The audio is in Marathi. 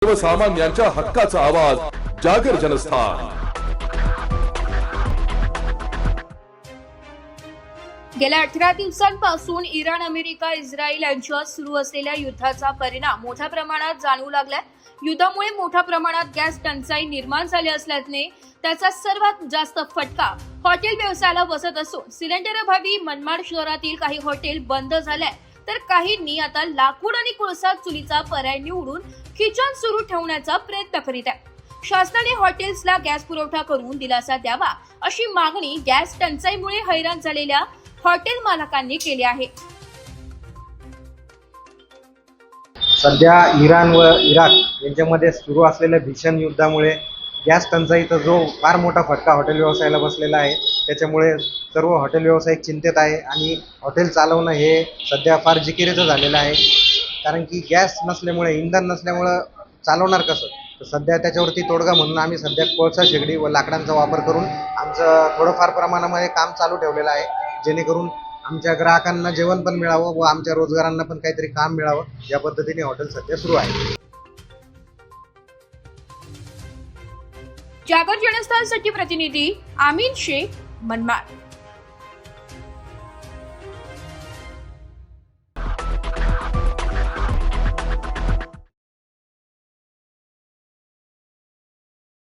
सर्वसामान्यांच्या हक्काचा आवाज जागर जनस्थान। गेल्या 18 दिवसांपासून इराण, अमेरिका, इस्रायल यांच्यात सुरू असलेल्या युद्धाचा परिणाम मोठ्या प्रमाणात जाणवू लागलाय। युद्धामुळे मोठ्या प्रमाणात गॅस टंचाई निर्माण झाली असल्याने त्याचा सर्वात जास्त फटका हॉटेल व्यवसायाला बसत असून सिलेंडरअभावी मनमाड शहरातील काही हॉटेल बंद झाले, तर काहींनी आता लाकूड आणि कोळसा चुलीचा पर्याय निवडून किचन सुरू ठेवण्याचा प्रयत्न करीत आहे। शासनाने हॉटेल्सला गॅस पुरवठा करून दिलासा द्यावा अशी मागणी गॅस टंचाईमुळे हैराण झालेल्या हॉटेल मालकांनी केली आहे। सध्या इराण व इराक यांच्यामध्ये सुरू असलेल्या भीषण युद्धामुळे गॅस टंचाईचा जो फार मोठा फटका हॉटेल व्यवसायाला बसलेला आहे, त्याच्यामुळे सर्व हॉटेल व्यावसायिक चिंतेत आहे आणि हॉटेल चालवणं हे सध्या फार जिकिरीचं झालेलं आहे। कारण की गॅस नसल्यामुळे, इंधन नसल्यामुळं चालवणार कसं, तर सध्या त्याच्यावरती तोडगा म्हणून आम्ही सध्या कोळसा शेगडी व लाकडांचा वापर करून आमचं थोडंफार प्रमाणामध्ये काम चालू ठेवलेलं आहे, जेणेकरून आमच्या ग्राहकांना जेवण पण मिळावं व आमच्या रोजगारांना पण काहीतरी काम मिळावं, या पद्धतीने हॉटेल सध्या सुरू आहे। जागर जनस्थानसाठी प्रतिनिधी आमीन शेख, मनमाड।